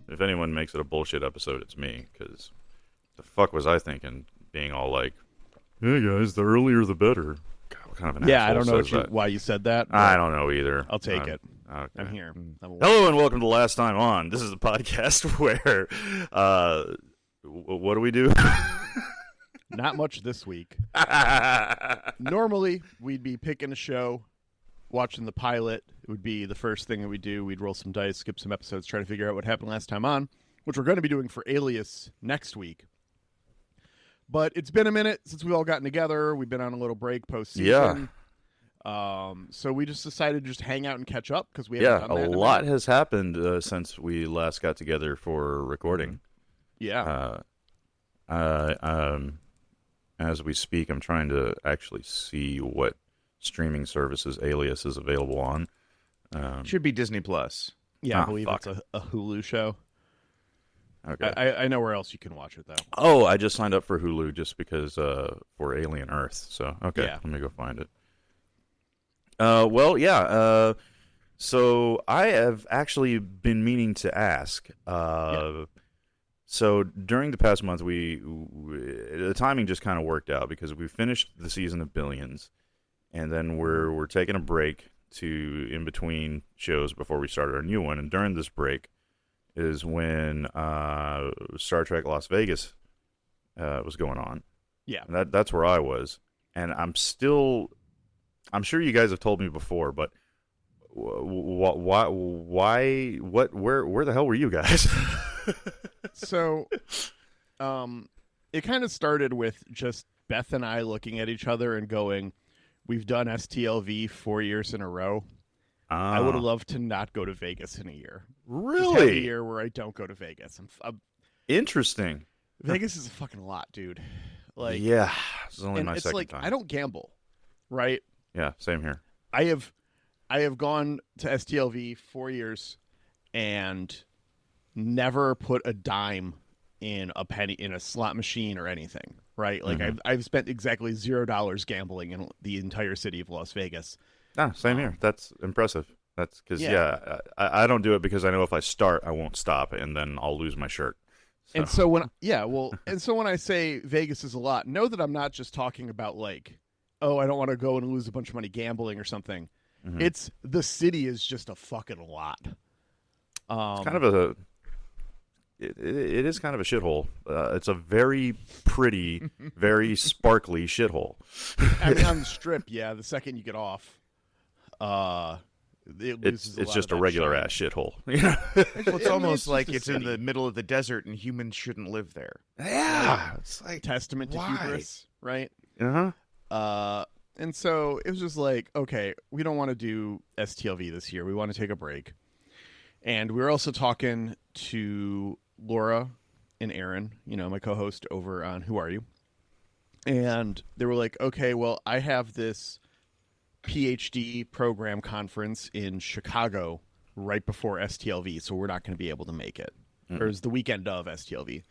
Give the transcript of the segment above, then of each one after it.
If anyone makes it a bullshit episode, it's me, because the fuck was I thinking, being all like, hey guys, the earlier the better. God, what kind of an Yeah, I asshole don't know says that? why you said that. I don't know either. I'll take it. Okay. I'm here. Hello and welcome to Last Time On. This is a podcast where, what do we do? Not much this week. Normally, we'd be picking a show, watching the pilot. It would be the first thing that we do. We'd roll some dice, skip some episodes, try to figure out what happened last time on, which we're going to be doing for Alias next week. But it's been a minute since we've all gotten together. We've been on a little break post-season. Yeah. So we just decided to just hang out and catch up because we haven't done that. A lot has happened since we last got together for recording. Yeah. As we speak, I'm trying to actually see what streaming services Alias is available on. Should be Disney Plus. Yeah, I believe it's a Hulu show. Okay. I know where else you can watch it, though. Oh, I just signed up for Hulu just because for Alien Earth. So, okay, Yeah. Let me go find it. So I have actually been meaning to ask. So during the past month, the timing just kind of worked out because we finished the season of Billions, and then we're taking a break in between shows before we started our new one. And during this break is when Star Trek Las Vegas was going on. Yeah. And that's where I was, and I'm sure you guys have told me before, but why, where the hell were you guys? So, it kind of started with just Beth and I looking at each other and going, we've done STLV 4 years in a row. I would have loved to not go to Vegas in a year. Really? Just have a year where I don't go to Vegas. Interesting. Vegas is a fucking lot, dude. Like, yeah, this is only my it's second like, time. I don't gamble, right? Yeah, same here. I have gone to STLV 4 years and never put a dime in a penny in a slot machine or anything, right? Like I've spent exactly $0 gambling in the entire city of Las Vegas. Same here. That's impressive. That's because I don't do it because I know if I start, I won't stop, and then I'll lose my shirt. So. And so when I say Vegas is a lot, know that I'm not just talking about like, oh, I don't want to go and lose a bunch of money gambling or something. Mm-hmm. It's the city is just a fucking lot. It's kind of it is kind of a shithole. It's a very pretty, very sparkly shithole. I mean, on the Strip, yeah. The second you get off, it's just a regular ass shithole. It's almost like it's in the middle of the desert and humans shouldn't live there. Yeah, it's like testament to hubris, right? Uh-huh. And so it was just like, okay, we don't want to do STLV this year. We want to take a break. And we were also talking to Laura and Aaron, my co-host over on Who Are You? And they were like, okay, well, I have this PhD program conference in Chicago right before STLV, so we're not going to be able to make it. Mm-hmm. Or it's the weekend of STLV.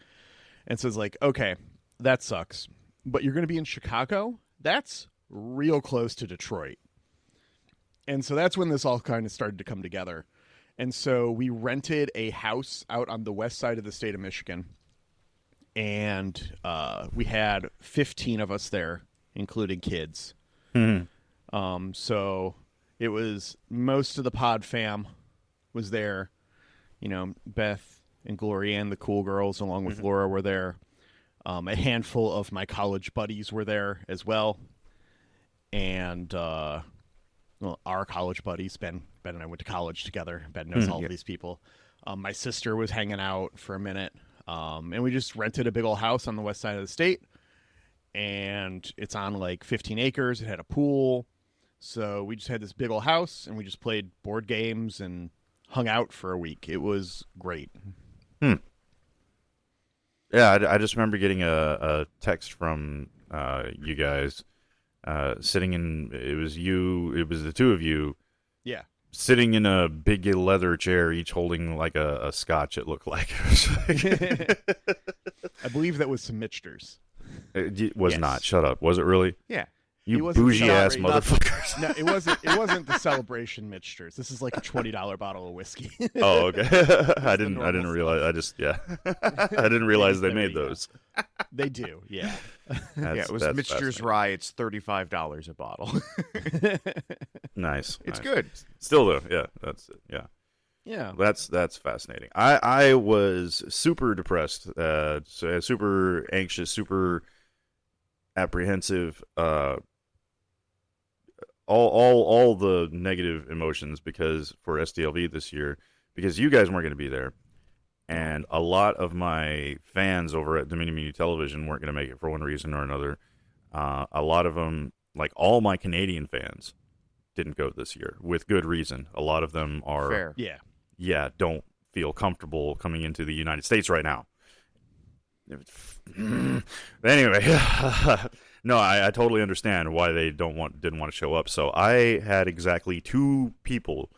And so it's like, okay, that sucks. But you're going to be in Chicago? That's real close to Detroit. And so that's when this all kind of started to come together. And so we rented a house out on the west side of the state of Michigan. And we had 15 of us there, including kids. Mm-hmm. So it was most of the pod fam was there. Beth and Gloria and the cool girls, along with Laura, were there. A handful of my college buddies were there as well. And our college buddies, Ben and I went to college together. Ben knows all of these people. My sister was hanging out for a minute. And we just rented a big old house on the west side of the state. And it's on like 15 acres. It had a pool. So we just had this big old house, and we just played board games and hung out for a week. It was great. Yeah, I just remember getting a text from you guys sitting in. It was you. It was the two of you Yeah. sitting in a big leather chair, each holding like a scotch. It looked like. I believe that was some Mitchters. It was Yes. not. Shut up. Was it really? Yeah. He You wasn't bougie ass celebrating- motherfuckers. No, it wasn't. It wasn't the celebration Mitchters. This is like a $20 bottle of whiskey. Oh, okay. I didn't normal realize. I just I didn't realize they There made you go. those. They do, yeah. Yeah, it was That's Mitchter's fascinating. Rye. It's $35 a bottle. Nice. It's nice. good. Still though, yeah, that's it. Yeah. Yeah. That's fascinating. I was super depressed, super anxious, super apprehensive, all the negative emotions because for STLV this year, because you guys weren't going to be there, and a lot of my fans over at Dominion Media Television weren't going to make it for one reason or another. A lot of them, like all my Canadian fans, didn't go this year with good reason. A lot of them are Fair. Yeah. don't feel comfortable coming into the United States right now. Anyway, no, I totally understand why they didn't want to show up. So I had exactly two people.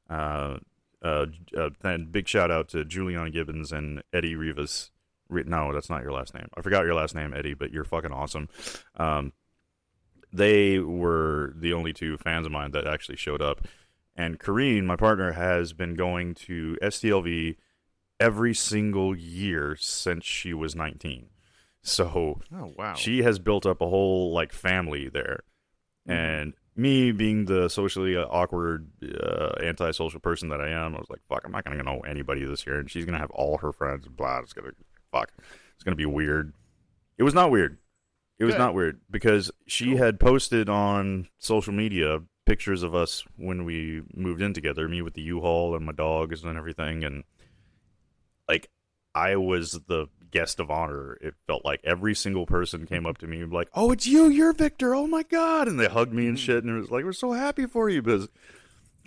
And big shout out to Juliana Gibbons and Eddie Rivas. No, that's not your last name. I forgot your last name, Eddie, but you're fucking awesome. They were the only two fans of mine that actually showed up. And Kareen, my partner, has been going to STLV every single year since she was 19. So Oh, wow. she has built up a whole like family there. And me being the socially awkward, antisocial person that I am, I was like, fuck, I'm not going to know anybody this year. And she's going to have all her friends. Blah, it's going to be weird. It was not weird. It was Good. not weird because she had posted on social media pictures of us when we moved in together, me with the U-Haul and my dogs and everything. And like, I was the guest of honor. It felt like every single person came up to me and like, oh, it's you, you're Victor. Oh my God. And they hugged me and shit. And it was like, we're so happy for you because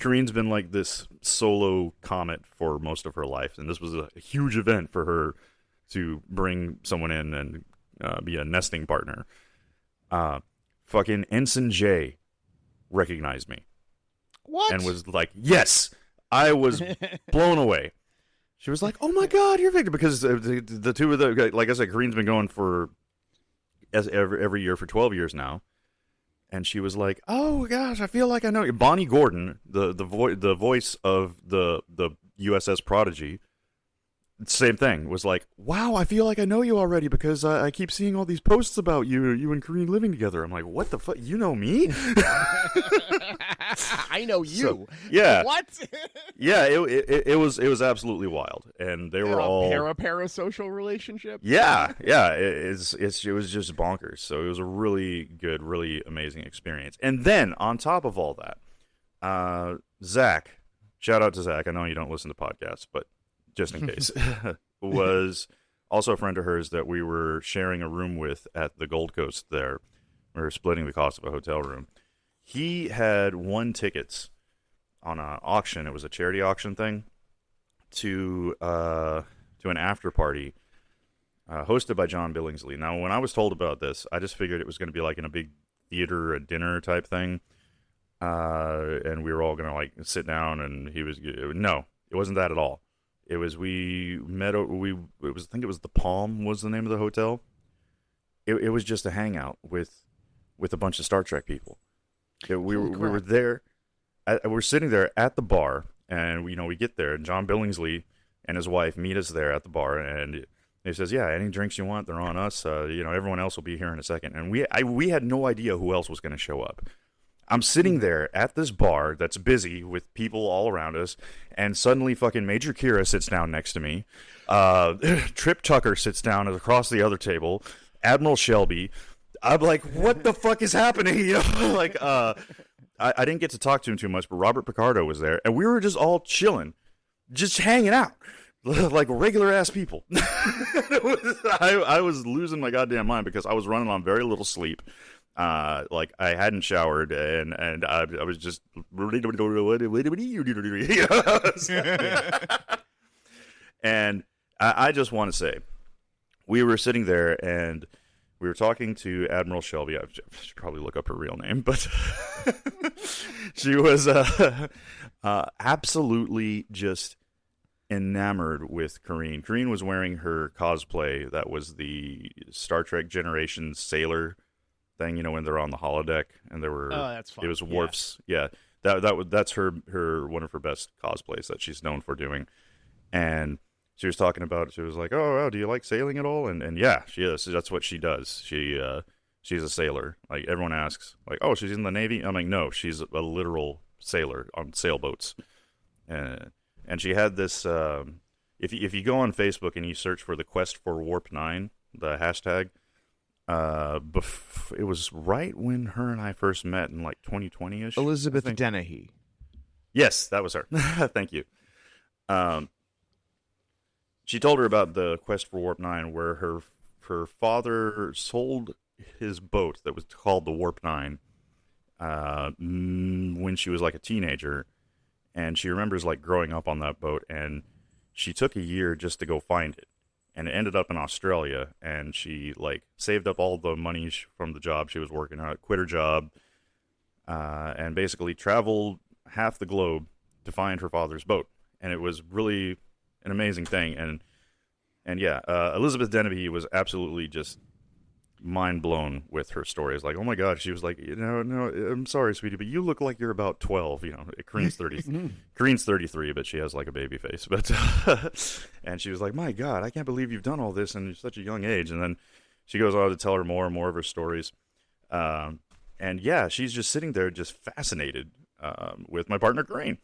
Kareen's been like this solo comet for most of her life. And this was a huge event for her to bring someone in and be a nesting partner. Fucking Ensign J recognized me. What? And was like, yes. I was blown away. She was like, oh my God, you're Victor. Because the two of them, like I said, Kareen's been going for every year for 12 years now. And she was like, oh gosh, I feel like I know you. Bonnie Gordon, the voice of the USS Prodigy, same thing, was like, wow, I feel like I know you already because I keep seeing all these posts about you and Kareen living together. I'm like, what the fuck? You know me? I know you. So, yeah. What? Yeah, it was absolutely wild. And they were all parasocial relationship? Yeah. It was just bonkers. So it was a really good, really amazing experience. And then on top of all that, Zach, shout out to Zach. I know you don't listen to podcasts, but just in case, was also a friend of hers that we were sharing a room with at the Gold Coast there. We were splitting the cost of a hotel room. He had won tickets on an auction. It was a charity auction thing to an after party hosted by John Billingsley. Now, when I was told about this, I just figured it was going to be like in a big theater, a dinner type thing, and we were all going to like sit down. And no, it wasn't that at all. It was I think it was the Palm was the name of the hotel. It was just a hangout with a bunch of Star Trek people. We were there. We're sitting there at the bar, and we get there, and John Billingsley and his wife meet us there at the bar, and he says, "Yeah, any drinks you want, they're on us. Everyone else will be here in a second." And we had no idea who else was going to show up. I'm sitting there at this bar that's busy with people all around us, and suddenly fucking Major Kira sits down next to me. Trip Tucker sits down across the other table. Admiral Shelby. I'm like, what the fuck is happening? I didn't get to talk to him too much, but Robert Picardo was there, and we were just all chilling, just hanging out, like regular ass people. I was losing my goddamn mind because I was running on very little sleep. Like I hadn't showered, and I was just and I just want to say, we were sitting there and we were talking to Admiral Shelby. I should probably look up her real name, but she was absolutely just enamored with Kareen. Kareen was wearing her cosplay that was the Star Trek Generations sailor thing, you know, when they're on the holodeck and there were that's fun. it was Worf's. Yeah. That's her one of her best cosplays that she's known for doing. And she was talking about, she was like, "Oh, do you like sailing at all?" And yeah, she is. That's what she does. She's a sailor. Like everyone asks, like, "Oh, she's in the Navy?" I'm like, "No, she's a literal sailor on sailboats." And she had this. If you go on Facebook and you search for the Quest for Warp 9, the hashtag, it was right when her and I first met in like 2020ish. Elizabeth Dennehy. Yes, that was her. Thank you. She told her about the Quest for Warp 9, where her father sold his boat that was called the Warp 9 when she was like a teenager. And she remembers like growing up on that boat, and she took a year just to go find it. And it ended up in Australia, and she like saved up all the money from the job she was working at, quit her job, and basically traveled half the globe to find her father's boat. And it was really an amazing thing. And yeah, Elizabeth Dennehy was absolutely just mind blown with her story. It's like, oh my god, she was like, no, I'm sorry, sweetie, but you look like you're about 12. You know, Kareen's 33, but she has like a baby face. But and she was like, my god, I can't believe you've done all this in such a young age. And then she goes on to tell her more and more of her stories. And yeah, she's just sitting there, just fascinated with my partner Kareen.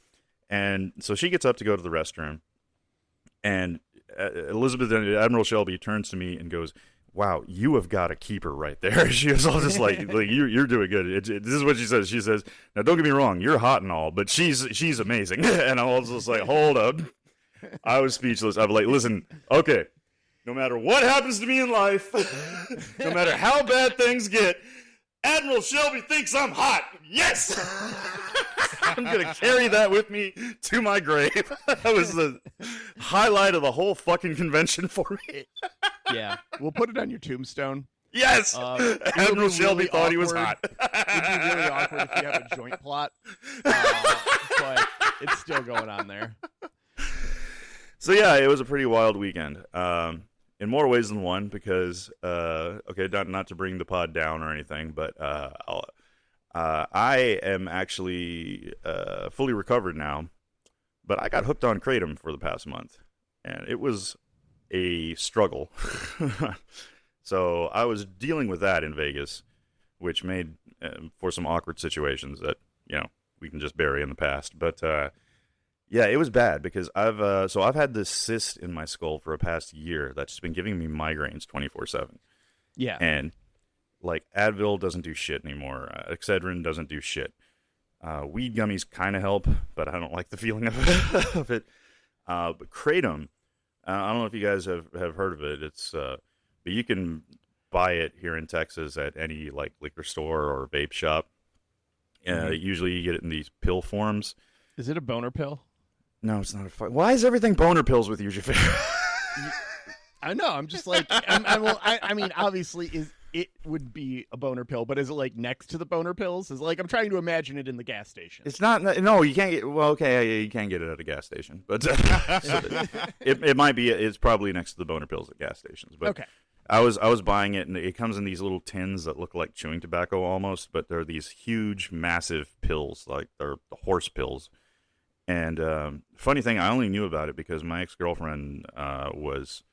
And so she gets up to go to the restroom, and Admiral Shelby turns to me and goes, "Wow, you have got a keeper right there." She was all just like you're doing good. This is what she says. She says, "Now, don't get me wrong, you're hot and all, but she's amazing." And I was just like, hold up. I was speechless. I was like, listen, okay, no matter what happens to me in life, no matter how bad things get, Admiral Shelby thinks I'm hot. Yes! I'm going to carry that with me to my grave. That was the highlight of the whole fucking convention for me. Yeah, we'll put it on your tombstone. Yes! Admiral Shelby thought he was hot. It'd be really awkward if you have a joint plot, but it's still going on there. So yeah, it was a pretty wild weekend. In more ways than one, because okay, not to bring the pod down or anything, but I am actually fully recovered now. But I got hooked on kratom for the past month, and it was a struggle. So I was dealing with that in Vegas, which made for some awkward situations that we can just bury in the past. But yeah, it was bad because I've had this cyst in my skull for a past year that's been giving me migraines 24/7. Yeah, and like Advil doesn't do shit anymore. Excedrin doesn't do shit. Weed gummies kind of help, but I don't like the feeling of it. But kratom, I don't know if you guys have heard of it. It's but you can buy it here in Texas at any like liquor store or vape shop. Usually you get it in these pill forms. Is it a boner pill? No, it's not a. Why is everything boner pills with you, Jafar? I know. I'm just like, I mean, obviously, it would be a boner pill, but is it like next to the boner pills? Is like I'm trying to imagine it in the gas station. It's not. No, you can't get. Well, okay, you can get it at a gas station, but it might be. It's probably next to the boner pills at gas stations. But okay. I was buying it, and it comes in these little tins that look like chewing tobacco almost, but they're these huge, massive pills, like they're the horse pills. And funny thing, I only knew about it because my ex-girlfriend was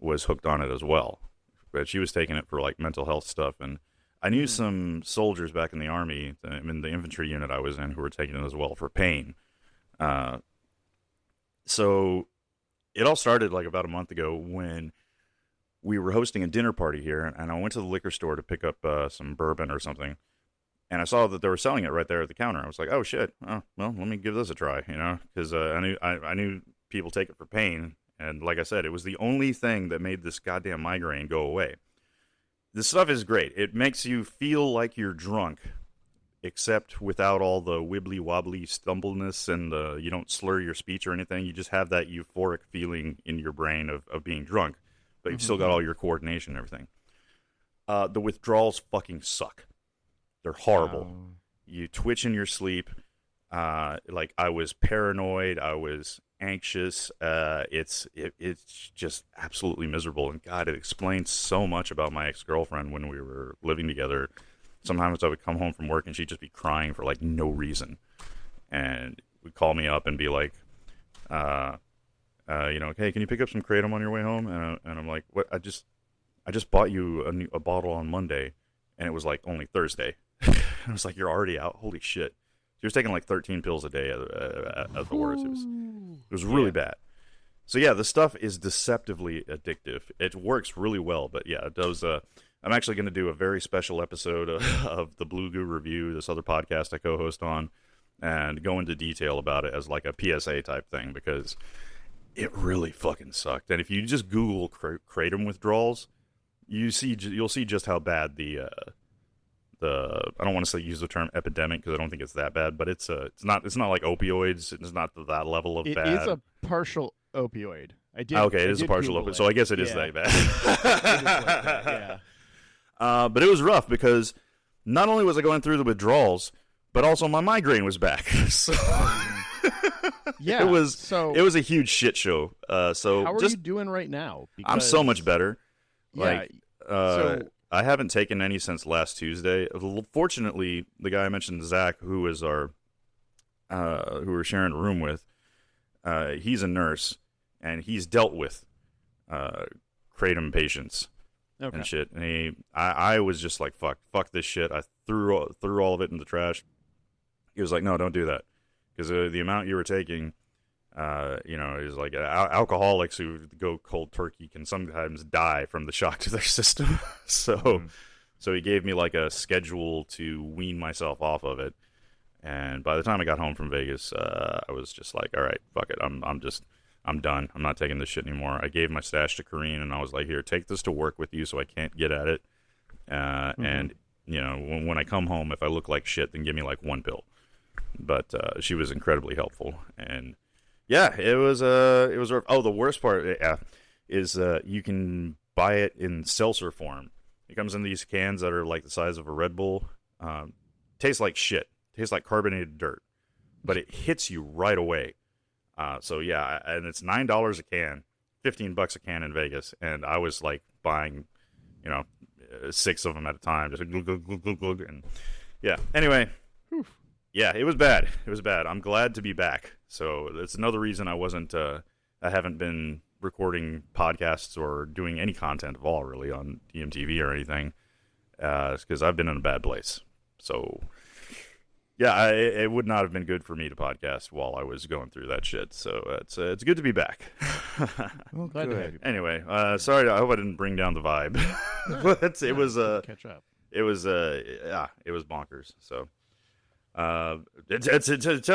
hooked on it as well, but she was taking it for like mental health stuff. And I knew some soldiers back in the Army, in the infantry unit I was in, who were taking it as well for pain. So it all started like about a month ago when we were hosting a dinner party here, and I went to the liquor store to pick up some bourbon or something. And I saw that they were selling it right there at the counter. I was like, "Oh shit! Oh, well, let me give this a try," because I knew people take it for pain, and like I said, it was the only thing that made this goddamn migraine go away. This stuff is great. It makes you feel like you're drunk, except without all the wibbly wobbly stumbleness and you don't slur your speech or anything. You just have that euphoric feeling in your brain of being drunk. but you've still got all your coordination and everything. The withdrawals fucking suck. They're horrible. You twitch in your sleep. Like I was paranoid. I was anxious. It's just absolutely miserable. And God, it explains so much about my ex-girlfriend when we were living together. Sometimes I would come home from work and she'd just be crying for like no reason, and would call me up and be like, hey, can you pick up some kratom on your way home? And I'm like, what? I just bought you a bottle on Monday, and it was like only Thursday. I was like, you're already out? Holy shit. She was taking like 13 pills a day at the worst. It was really bad. So yeah, the stuff is deceptively addictive. It works really well, but yeah, it does. I'm actually going to do a very special episode of the Blue Goo Review, this other podcast I co-host on, and go into detail about it as like a PSA type thing, because it really fucking sucked. And if you just Google kratom withdrawals, you'll see just how bad the I don't want to use the term epidemic because I don't think it's that bad, but it's not like opioids. It's not to that level of bad. It is a partial opioid. It is a partial opioid, so I guess it is that bad. It is like that, yeah. But it was rough because not only was I going through the withdrawals, but also my migraine was back. So yeah, it was a huge shit show. So how are you doing right now? Because, I'm so much better. Yeah. I haven't taken any since last Tuesday. Fortunately, the guy I mentioned, Zach, who is who we're sharing a room with, he's a nurse, and he's dealt with kratom patients and shit. And I was just like, fuck this shit. I threw all of it in the trash. He was like, no, don't do that, because the amount you were taking, is like alcoholics who go cold turkey can sometimes die from the shock to their system. So he gave me like a schedule to wean myself off of it. And by the time I got home from Vegas, I was just like, all right, fuck it. I'm done. I'm not taking this shit anymore. I gave my stash to Corrine, and I was like, here, take this to work with you so I can't get at it. And when I come home, if I look like shit, then give me like one pill. But she was incredibly helpful. And yeah, it was rough. Oh, the worst part is you can buy it in seltzer form. It comes in these cans that are like the size of a Red Bull. Tastes like shit. Tastes like carbonated dirt, but it hits you right away. So yeah, and it's $9 a can, $15 a can in Vegas, and I was like buying, 6 of them at a time, just glug, glug, glug, glug, glug, and yeah. Anyway. Whew. Yeah, it was bad. It was bad. I'm glad to be back. So that's another reason I haven't been recording podcasts or doing any content at all, really, on DMTV or anything. It's because I've been in a bad place. So, yeah, it would not have been good for me to podcast while I was going through that shit. So it's good to be back. Well, glad to have you. Anyway, sorry, I hope I didn't bring down the vibe. But it was catch up. It was bonkers. So. Tell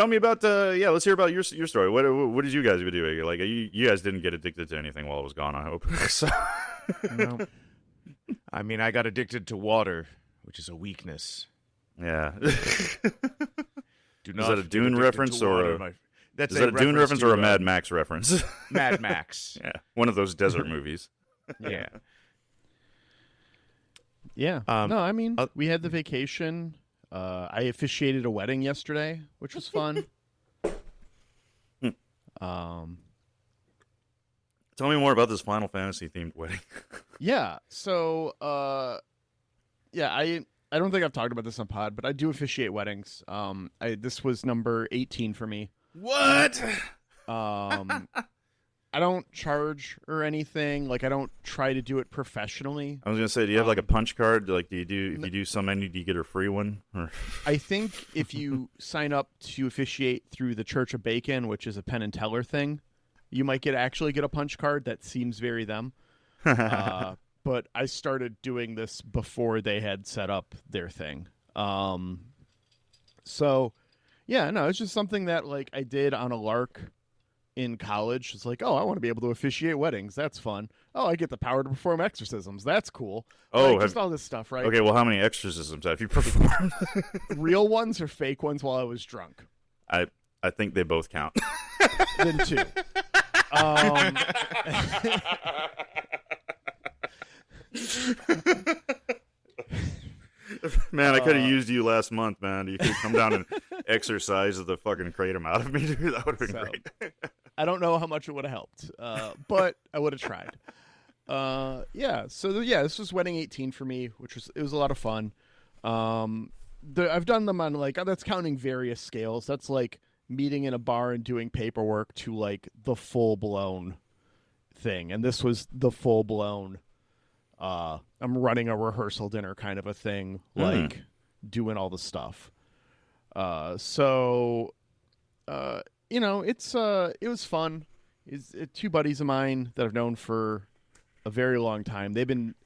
me about let's hear about your story. What did you guys be doing? Like, you guys didn't get addicted to anything while it was gone, I hope. So. No. I mean, I got addicted to water, which is a weakness. Yeah. Do not is that a Dune reference or that's is that a Dune reference or a Mad Max reference? Mad Max. Yeah, one of those desert movies. Yeah. Yeah. No, I mean, we had the vacation. I officiated a wedding yesterday, which was fun. Tell me more about this Final Fantasy themed wedding. Yeah. So, I don't think I've talked about this on pod, but I do officiate weddings. This was number 18 for me. What? I don't charge or anything. Like, I don't try to do it professionally. I was gonna say, do you have like a punch card? Like, if you do so many, do you get a free one? Or... I think if you sign up to officiate through the Church of Bacon, which is a Penn and Teller thing, you might actually get a punch card. That seems very them. But I started doing this before they had set up their thing. So, yeah, no, it's just something that like I did on a lark in college. It's like, oh, I want to be able to officiate weddings. That's fun. Oh, I get the power to perform exorcisms. That's cool. Oh, like, just all this stuff, right? Okay, well, how many exorcisms have you performed? Real ones or fake ones while I was drunk? I think they both count. Then 2. Man, I could have used you last month, man. You could come down and exercise the fucking kratom out of me, dude. That would have been great. I don't know how much it would have helped, but I would have tried. Yeah. So this was Wedding 18 for me, it was a lot of fun. I've done them on that's counting various scales. That's like meeting in a bar and doing paperwork to like the full blown thing, and this was the full blown. I'm running a rehearsal dinner kind of a thing, like doing all the stuff. So it was fun. It's two buddies of mine that I've known for a very long time.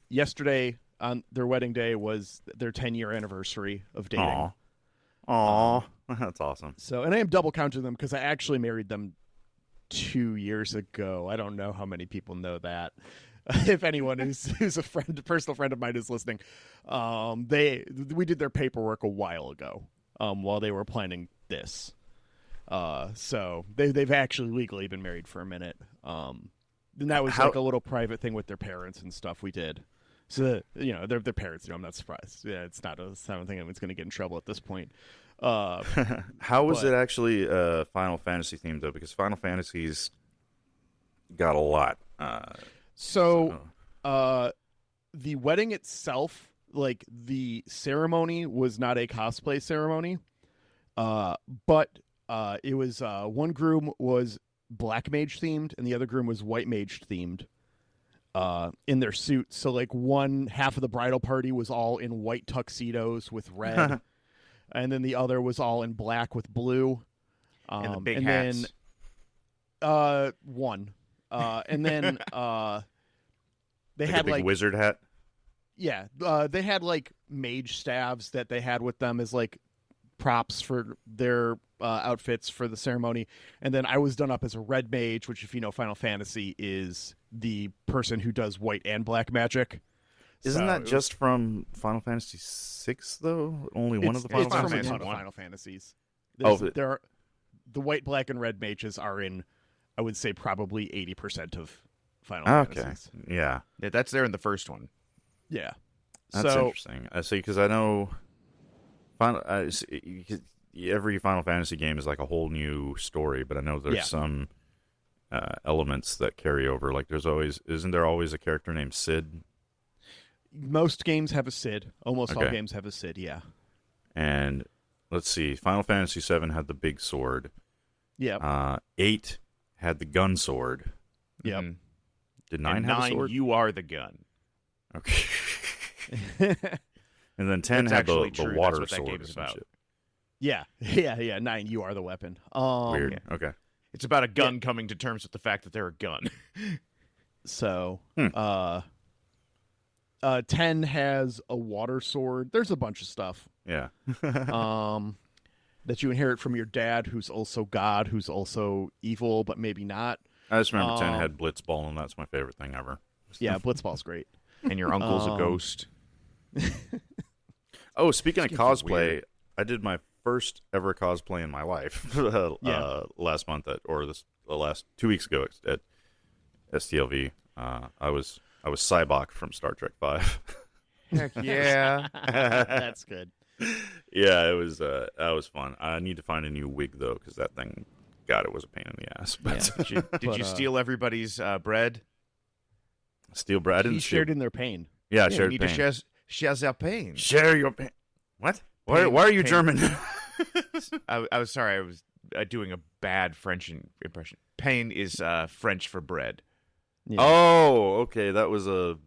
Yesterday on their wedding day was their 10-year anniversary of dating. Aw, that's awesome. So, and I am double counting them because I actually married them 2 years ago. I don't know how many people know that. If anyone who's a personal friend of mine is listening, we did their paperwork a while ago, while they were planning this. So they've actually legally been married for a minute. And that was like a little private thing with their parents and stuff we did. So their parents, I'm not surprised. Yeah, it's not. I don't think anyone's going to get in trouble at this point. How was it actually Final Fantasy themed though? Because Final Fantasy's got a lot. The wedding itself, like the ceremony, was not a cosplay ceremony, but it was one groom was black mage themed and the other groom was white mage themed. In their suits, so like one half of the bridal party was all in white tuxedos with red, and then the other was all in black with blue. And the big hats. Then, one. And then they had a big like wizard hat. Yeah, they had like mage staves that they had with them as like props for their outfits for the ceremony. And then I was done up as a red mage, which, if you know Final Fantasy, is the person who does white and black magic. Isn't that just from Final Fantasy VI, though? Only one of the Final Fantasies? Fantasies? It's from a ton of Final Fantasies. The white, black, and red mages are in, I would say, probably 80% of Final Fantasies. Yeah. Yeah, that's there in the first one. Yeah. That's interesting. I see, because I know every Final Fantasy game is like a whole new story, but I know there's some elements that carry over. Like isn't there always a character named Sid? Most games have a Sid. Almost all games have a Sid, yeah. And let's see, Final Fantasy VII had the big sword. Yeah. 8 had the gun sword. Yep. Mm-hmm. Did 9 have a sword? You are the gun. Okay. And then 10 had the water That's what sword. That game is about. Yeah. 9, you are the weapon. Weird. Yeah. Okay. It's about a gun coming to terms with the fact that they're a gun. So, 10 has a water sword. There's a bunch of stuff. Yeah. That you inherit from your dad, who's also God, who's also evil, but maybe not. I just remember 10 had Blitzball, and that's my favorite thing ever. Yeah, Blitzball's great. And your uncle's a ghost. Oh, speaking of cosplay, I did my first ever cosplay in my life last month last 2 weeks ago at STLV. I was Cybok from Star Trek V. Heck yeah. That's good. Yeah, it was that was fun. I need to find a new wig though, because that thing, God, it was a pain in the ass. But Did you steal everybody's bread? Steal bread? I didn't shared in their pain. Yeah, I you shared need pain. to share their pain. Share your pain. What? Why are you Pain. German? I was sorry. I was doing a bad French impression. Pain is French for bread. Yeah. Oh, okay. That was a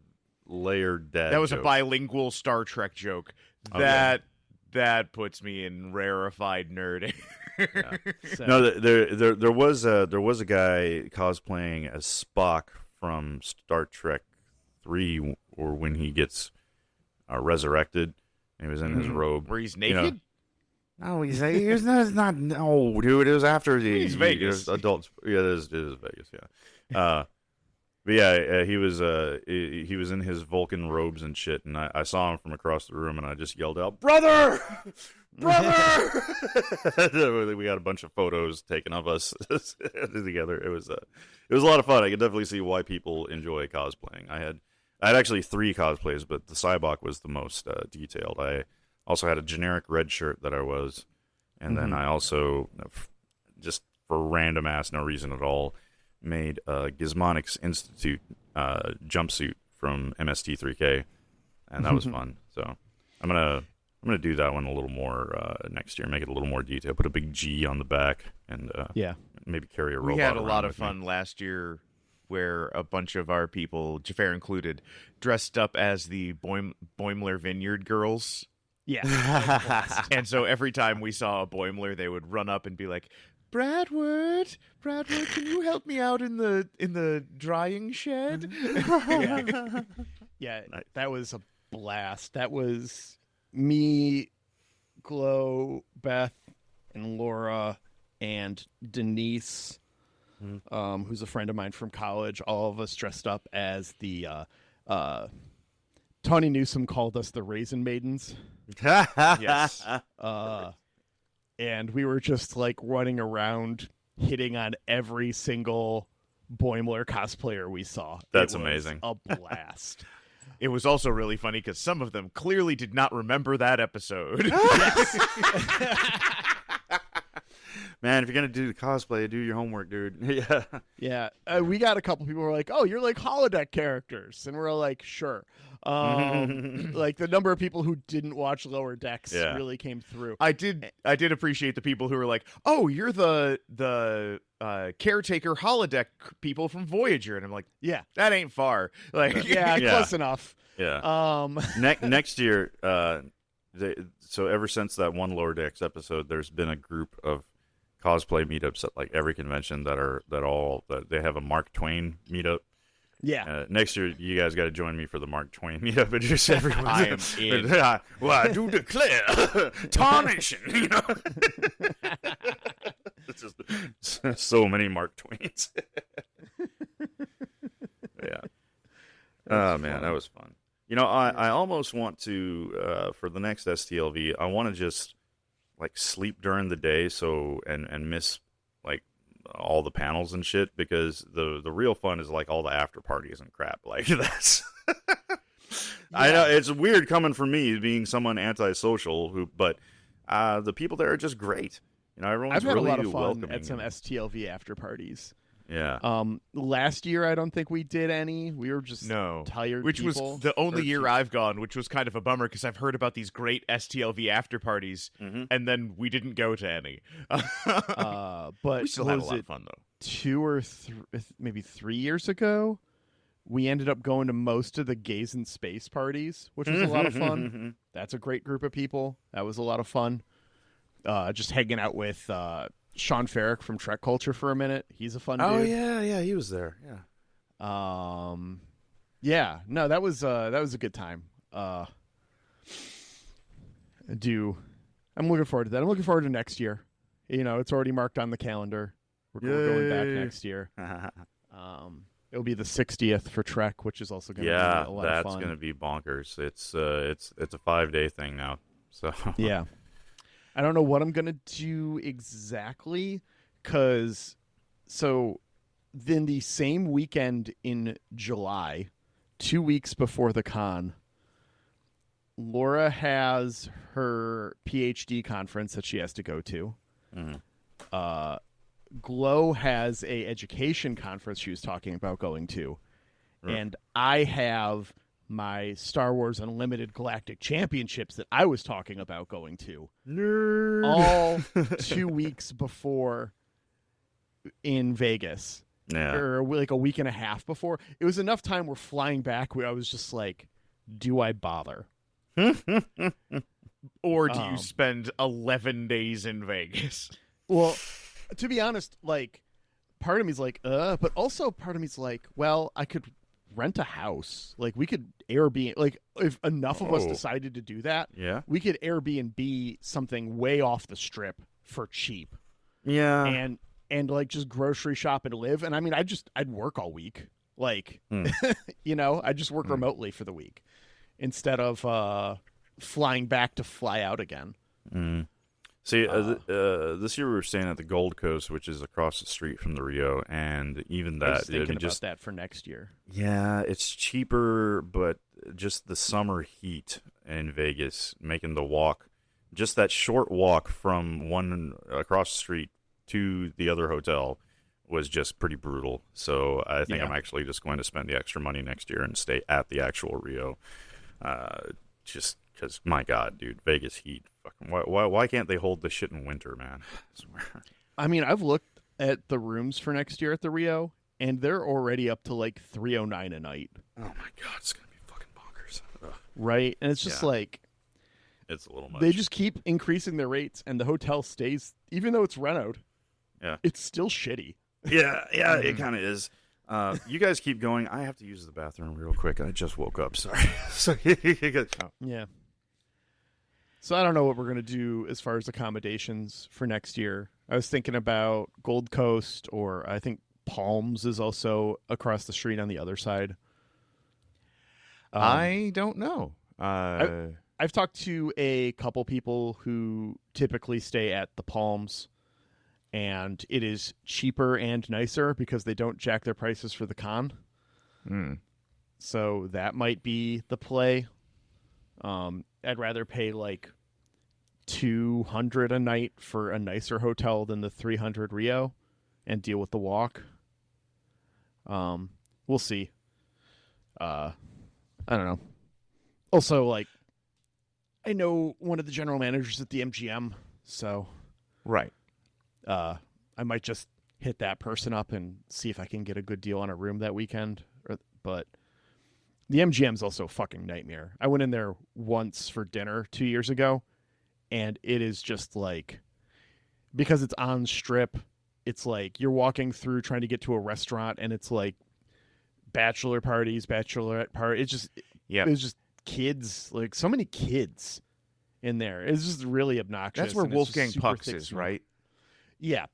layered dad That was joke. a bilingual Star Trek joke. That puts me in rarefied nerding. Yeah. So, No, there was a guy cosplaying as Spock from Star Trek 3, or when he gets resurrected. He was in his robe. Where he's naked? No, he's not. No, dude, it was after He's Vegas. Adults. Yeah, it is Vegas. Yeah. But yeah, he was in his Vulcan robes and shit, and I saw him from across the room, and I just yelled out, "Brother, brother!" We got a bunch of photos taken of us together. It was a lot of fun. I could definitely see why people enjoy cosplaying. I had actually 3 cosplays, but the Cybok was the most detailed. I also had a generic red shirt that I was, and then I also, just for random ass no reason at all, made a Gizmonics Institute jumpsuit from MST3K, and that was fun. So I'm gonna do that one a little more next year. Make it a little more detailed. Put a big G on the back, and maybe carry a robot. We had a lot around of with me. fun last year where a bunch of our people, Jafar included, dressed up as the Boimler Vineyard girls. Yeah. And so every time we saw a Boimler, they would run up and be like, Bradward, can you help me out in the drying shed? Yeah, that was a blast. That was me, Glow, Beth, and Laura, and Denise, who's a friend of mine from college. All of us dressed up as the Tawny Newsome called us the Raisin Maidens. Yes. And we were just like running around hitting on every single Boimler cosplayer we saw. That's It was amazing. a blast. It was also really funny because some of them clearly did not remember that episode. Man, if you're gonna do the cosplay, do your homework, dude. Yeah. Yeah, we got a couple people who were like, "Oh, you're like holodeck characters," and we're like, "Sure." Like the number of people who didn't watch Lower Decks really came through. I did appreciate the people who were like, "Oh, you're the caretaker holodeck people from Voyager," and I'm like, Yeah, "That ain't far." Like, yeah, close enough. Yeah. Next year, so ever since that one Lower Decks episode, there's been a group of cosplay meetups at like every convention that they have a Mark Twain meetup. Yeah. Next year, you guys got to join me for the Mark Twain meetup. And just everyone. I am in. Well, I do declare tarnation. You know, it's just so many Mark Twains. Yeah. Oh man, that was fun. You know, I almost want to for the next STLV, I want to just like sleep during the day and miss like all the panels and shit, because the real fun is like all the after parties and crap like that's I know it's weird coming from me being someone antisocial but the people there are just great. You know, everyone's I've had really a lot of fun welcoming. at some STLV after parties. Yeah. Last year I don't think we did any. We were just tired which people. was the only year I've gone, which was kind of a bummer because I've heard about these great STLV after parties, and then we didn't go to any. But we still had a lot of fun though. 2 or maybe 3 years ago, we ended up going to most of the Gaze in Space parties, which was a lot of fun. That's a great group of people. That was a lot of fun. Just hanging out with Sean Farrick from Trek Culture for a minute. He's a fun dude. Oh yeah, he was there. Yeah. Yeah, no, that was a good time. I'm looking forward to that. I'm looking forward to next year. You know, it's already marked on the calendar. We're going back next year. It'll be the 60th for Trek, which is also going to be a lot of fun. Yeah, that's going to be bonkers. It's a 5-day thing now. So yeah. I don't know what I'm going to do exactly, because then the same weekend in July, 2 weeks before the con, Laura has her PhD conference that she has to go to. Glow has a education conference she was talking about going to. And I have my Star Wars Unlimited Galactic Championships that I was talking about going to. Nerd. All 2 weeks before in Vegas. Yeah. Or like a week and a half before. It was enough time we're flying back where I was just like, do I bother? Or do you spend 11 days in Vegas? Well, to be honest, like, part of me's like, but also part of me's like, well, I could rent a house. Like, we could Airbnb, like, if enough of us decided to do that, we could Airbnb something way off the strip for cheap. Yeah. And like just grocery shop and live. And I mean, I'd work all week. Like, you know, I'd just work remotely for the week instead of flying back to fly out again. See, this year we were staying at the Gold Coast, which is across the street from the Rio, and even I was that, thinking about that for next year. yeah, it's cheaper, but just the summer heat in Vegas making the walk, just that short walk from one across the street to the other hotel was just pretty brutal. So I think Yeah. I'm actually just going to spend the extra money next year and stay at the actual Rio. Just because, my God, dude, Vegas heat. Fucking, why can't they hold this shit in winter, man? I swear. I mean, I've looked at the rooms for next year at the Rio, and they're already up to like $309 a night. Oh my God, it's gonna be fucking bonkers. Ugh, Right? And it's just Yeah. like it's a little much. they just keep increasing their rates, and the hotel stays, even though it's renoed. Yeah. It's still shitty. Yeah, it kind of is. You guys keep going. I have to use the bathroom real quick. I just woke up. Sorry. So Yeah. So I don't know what we're going to do as far as accommodations for next year. I was thinking about Gold Coast, or I think Palms is also across the street on the other side. I don't know. I've talked to a couple people who typically stay at the Palms, and it is cheaper and nicer because they don't jack their prices for the con. So that might be the play. I'd rather pay like $200 a night for a nicer hotel than the $300 Rio and deal with the walk. We'll see. I don't know. Also, like, I know one of the general managers at the MGM, so Right. I might just hit that person up and see if I can get a good deal on a room that weekend. But the MGM's also a fucking nightmare. I went in there once for dinner 2 years ago, and it is just like, because it's on strip, it's like you're walking through trying to get to a restaurant, and it's like bachelor parties, bachelorette party. It's just kids, like so many kids in there. It's just really obnoxious. That's where and it's just Wolfgang super Pucks thick is, smoke. right? Yeah.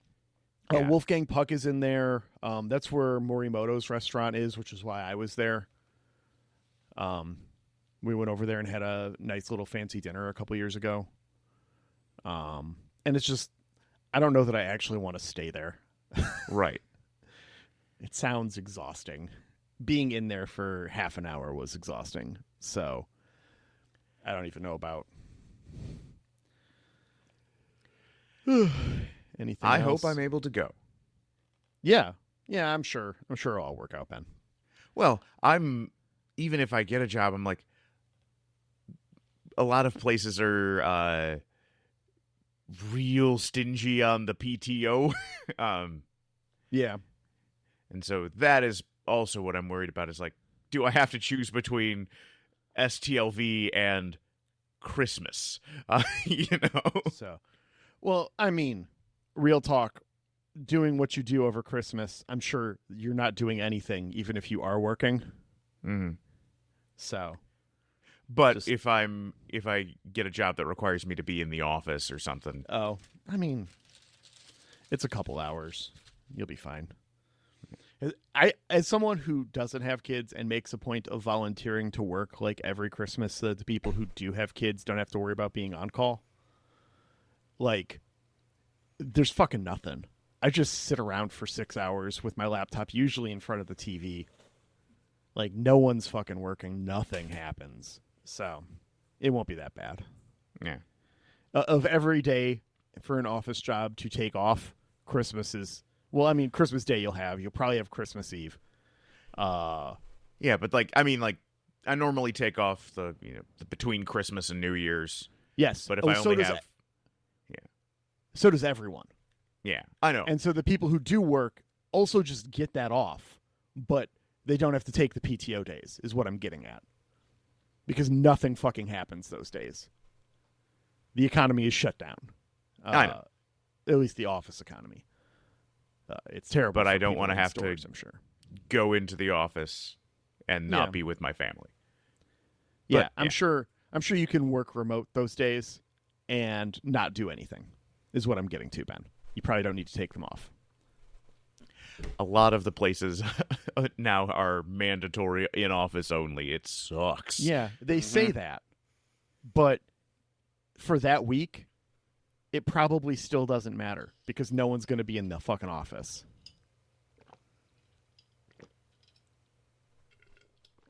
Yeah. Wolfgang Puck is in there. That's where Morimoto's restaurant is, which is why I was there. We went over there and had a nice little fancy dinner a couple years ago. And it's just, I don't know that I actually want to stay there. Right. It sounds exhausting. Being in there for half an hour was exhausting. So I don't even know about anything I else. hope I'm able to go. Yeah. Yeah, I'm sure it'll all work out, Ben. Well, even if I get a job, I'm like, a lot of places are real stingy on the PTO. Yeah. And so that is also what I'm worried about, is like, do I have to choose between STLV and Christmas? You know? So, well, I mean, real talk, doing what you do over Christmas, I'm sure you're not doing anything, even if you are working. Mm-hmm. So, But Just- if I get a job that requires me to be in the office or something, I mean, it's a couple hours. You'll be fine. As someone who doesn't have kids and makes a point of volunteering to work like every Christmas so that the people who do have kids don't have to worry about being on call, like, there's fucking nothing. I just sit around for 6 hours with my laptop, usually in front of the TV. Like, no one's fucking working. Nothing happens. So, it won't be that bad. yeah. Of every day for an office job to take off, Christmas is... Well, I mean, Christmas Day you'll probably have Christmas Eve. Yeah, but like, I mean, like, I normally take off the between Christmas and New Year's. Yes. But if I only have, So does everyone. yeah, I know. And so the people who do work also just get that off, but they don't have to take the PTO days, is what I'm getting at. Because nothing fucking happens those days. The economy is shut down. I know. At least the office economy. It's terrible. But for I don't people want to in have stores, to I'm sure. go into the office and not Yeah. be with my family. Yeah, But, I'm sure you can work remote those days and not do anything. Is what I'm getting to, Ben. You probably don't need to take them off. A lot of the places now are mandatory in office only. It sucks. Yeah, they say that. But for that week, it probably still doesn't matter because no one's going to be in the fucking office.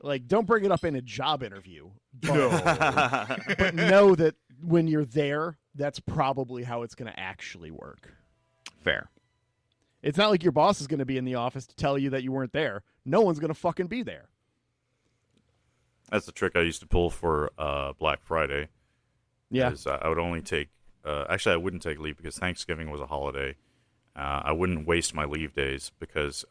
Like, don't bring it up in a job interview. But know that when you're there, that's probably how it's going to actually work. Fair. It's not like your boss is going to be in the office to tell you that you weren't there. No one's going to fucking be there. That's the trick I used to pull for Black Friday. Yeah. I would only take... actually, I wouldn't take leave because Thanksgiving was a holiday. I wouldn't waste my leave days because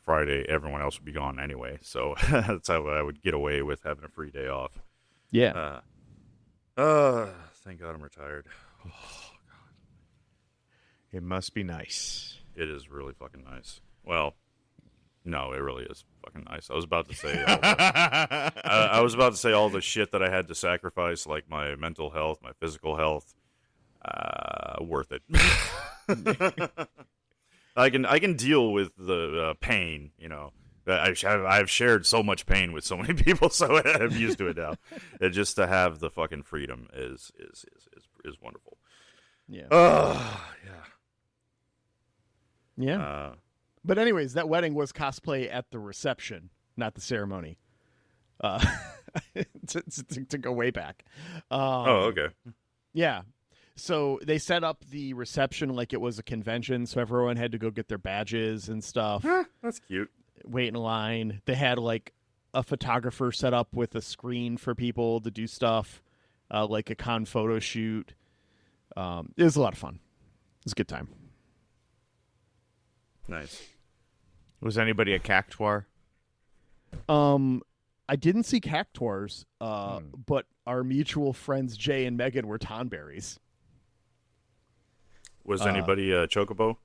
Friday everyone else would be gone anyway. So that's how I would get away with having a free day off. Yeah. Thank God I'm retired. It must be nice. It is really fucking nice. Well, no, it really is fucking nice. I was about to say I was about to say all the shit that I had to sacrifice, like my mental health, my physical health. Worth it. I can deal with the pain. You know, I've shared so much pain with so many people, so I'm used to it now. Just to have the fucking freedom is wonderful. Yeah. Yeah. Yeah. But anyways, that wedding was cosplay at the reception, not the ceremony. To go way back. Okay. Yeah. So they set up the reception like it was a convention, so everyone had to go get their badges and stuff. That's cute. Wait in line. They had like a photographer set up with a screen for people to do stuff, like a con photo shoot. It was a lot of fun. It was a good time. Nice. Was anybody a cactuar? I didn't see cactuars, but our mutual friends Jay and Megan were tonberries. Was anybody a chocobo?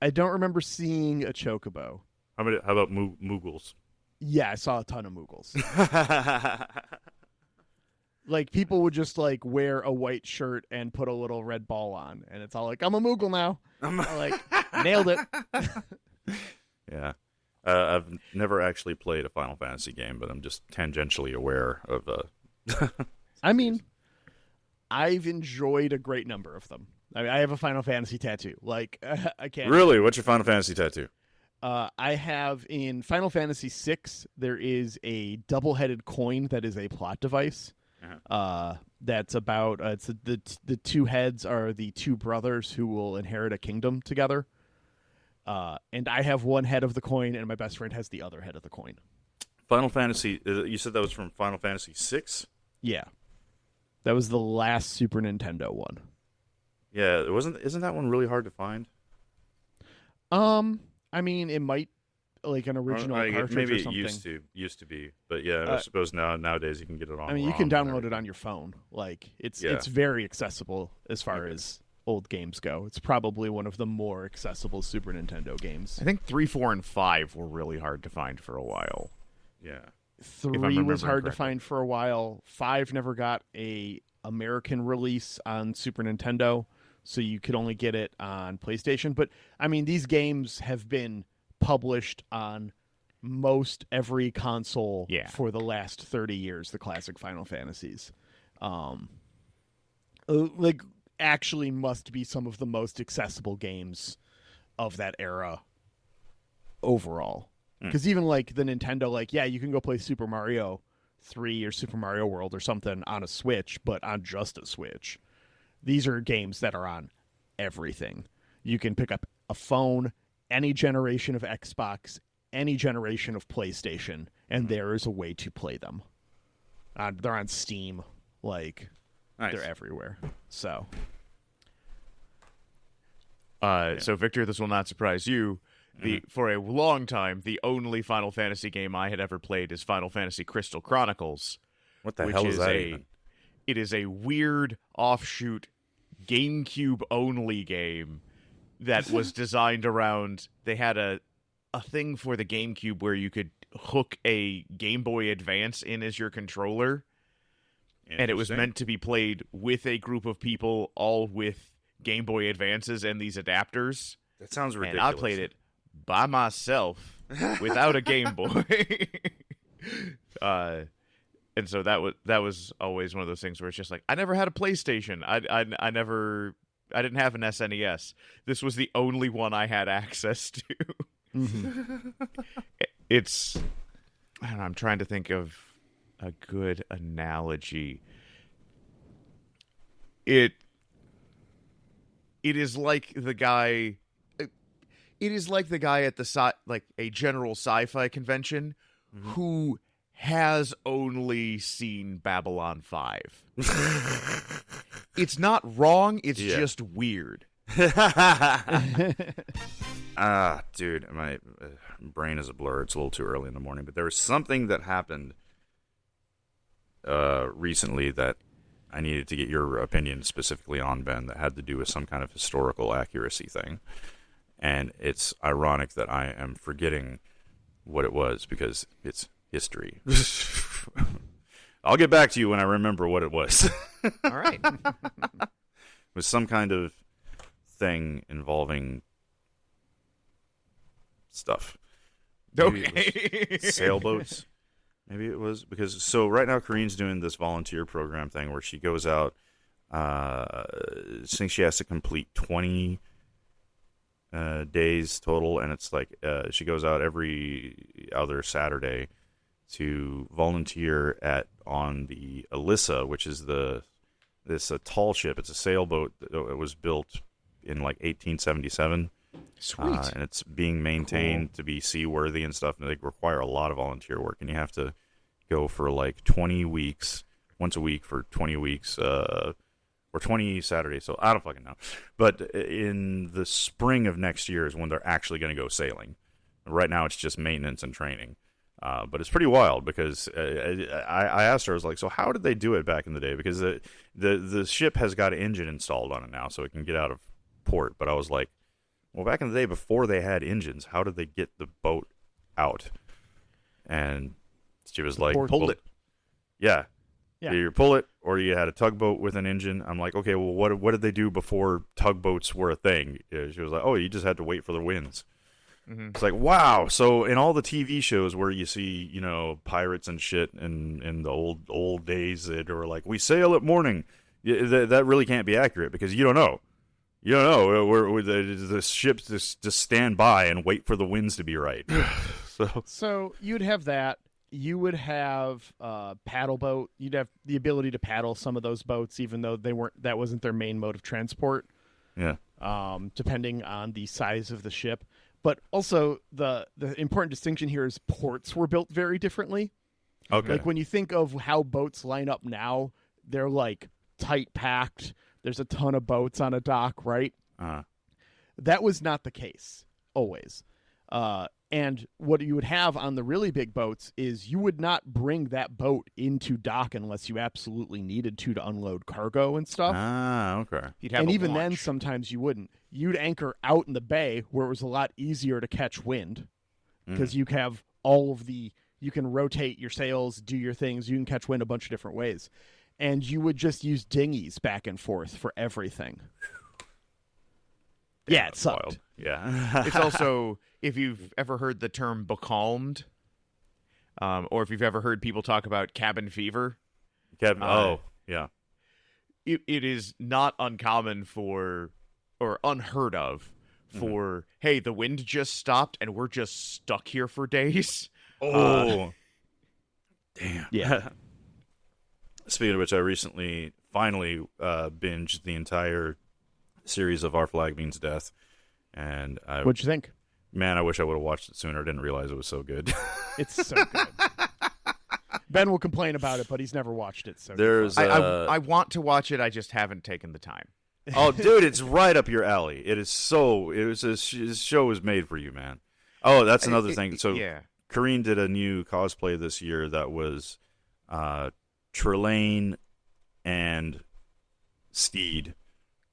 I don't remember seeing a chocobo. How about Moogles? Yeah, I saw a ton of Moogles. Like, people would just, like, wear a white shirt and put a little red ball on. And it's all like, I'm a Moogle now. I'm like, nailed it. Yeah. I've never actually played a Final Fantasy game, but I'm just tangentially aware of... I mean, I've enjoyed a great number of them. I mean, I have a Final Fantasy tattoo. Like, I can't... Really? What's your Final Fantasy tattoo? I have, in Final Fantasy VI, there is a double-headed coin that is a plot device. That's about the two heads are the two brothers who will inherit a kingdom together. And I have one head of the coin, and my best friend has the other head of the coin. Final Fantasy, you said that was from Final Fantasy VI? Yeah. That was the last Super Nintendo one. Yeah, isn't that one really hard to find? I mean, it might, like, an original cartridge maybe or something. It used to be, but yeah, I suppose nowadays you can get it on. I mean, you can download it on your phone. Like, it's very accessible as far as old games go. It's probably one of the more accessible Super Nintendo games. I think 3, 4, and 5 were really hard to find for a while. Yeah. 3 was hard to find for a while. 5 never got a American release on Super Nintendo, so you could only get it on PlayStation. But, I mean, these games have been published on most every console for the last 30 years, the classic Final Fantasies. Like, actually must be some of the most accessible games of that era overall. Because even, like, the Nintendo, like, yeah, you can go play Super Mario 3 or Super Mario World or something on a Switch, but on just a Switch. These are games that are on everything. You can pick up a phone, any generation of Xbox, any generation of PlayStation, and there is a way to play them. They're on Steam. Like, they're everywhere. So... So, Victor, this will not surprise you. For a long time, the only Final Fantasy game I had ever played is Final Fantasy Crystal Chronicles. What the hell is that even? It is a weird offshoot GameCube-only game that was designed around... They had a thing for the GameCube where you could hook a Game Boy Advance in as your controller, and it was meant to be played with a group of people, all with Game Boy Advances and these adapters. That sounds ridiculous. And I played it by myself without a Game Boy. And so that was always one of those things where it's just like, I never had a PlayStation. I didn't have an SNES. This was the only one I had access to. It's, I don't know, I'm trying to think of a good analogy. It is like the guy. It is like the guy at the like a general sci-fi convention who has only seen Babylon 5. It's not wrong. It's just weird. Dude, my brain is a blur. It's a little too early in the morning, but there was something that happened recently that I needed to get your opinion specifically on, Ben, that had to do with some kind of historical accuracy thing. And it's ironic that I am forgetting what it was because it's history. I'll get back to you when I remember what it was. All right. It was some kind of thing involving stuff. Maybe it was sailboats. Maybe it was because right now Corinne's doing this volunteer program thing where she goes out. I think she has to complete 20 days total, and it's like she goes out every other Saturday to volunteer on the Alyssa, which is this tall ship. It's a sailboat that was built in like 1877. Sweet. And it's being maintained to be seaworthy and stuff, and they require a lot of volunteer work, and you have to go for like 20 weeks, once a week for 20 weeks, or 20 Saturdays, so I don't fucking know. But in the spring of next year is when they're actually going to go sailing. Right now it's just maintenance and training. But it's pretty wild because I asked her, I was like, so how did they do it back in the day? Because the ship has got an engine installed on it now, so it can get out of port. But I was like, well, back in the day before they had engines, how did they get the boat out? And she was like, pull it. Yeah. Yeah. You pull it, or you had a tugboat with an engine. I'm like, okay, well, what did they do before tugboats were a thing? She was like, oh, you just had to wait for the winds. Mm-hmm. It's like, wow. So in all the TV shows where you see, pirates and shit in the old days that are like, we sail at morning, that really can't be accurate because you don't know. You don't know. The ships just stand by and wait for the winds to be right. So you'd have that. You would have paddle boat. You'd have the ability to paddle some of those boats, even though that wasn't their main mode of transport. Yeah. Depending on the size of the ship. But also the important distinction here is ports were built very differently. Okay. Like when you think of how boats line up now, they're like tight packed. There's a ton of boats on a dock, right? Uh-huh. That was not the case always. And what you would have on the really big boats is you would not bring that boat into dock unless you absolutely needed to unload cargo and stuff. Ah, okay. You'd have And a even then, launch. sometimes you wouldn't. You'd anchor out in the bay where it was a lot easier to catch wind because you have you can rotate your sails, do your things. You can catch wind a bunch of different ways. And you would just use dinghies back and forth for everything. Damn, yeah, it sucked. wild. Yeah. It's also, if you've ever heard the term becalmed, or if you've ever heard people talk about cabin fever. Yeah. It is not uncommon or unheard of for, hey, the wind just stopped and we're just stuck here for days. Oh. Damn. Yeah. Speaking of which, I recently finally binged the entire series of Our Flag Means Death. And What'd you think? Man, I wish I would have watched it sooner. I didn't realize it was so good. It's so good. Ben will complain about it, but he's never watched it. So There's I want to watch it. I just haven't taken the time. Oh, dude, it's right up your alley. It is so. This show is made for you, man. Oh, that's another thing. So, yeah. Kareen did a new cosplay this year that was Trelane and Steed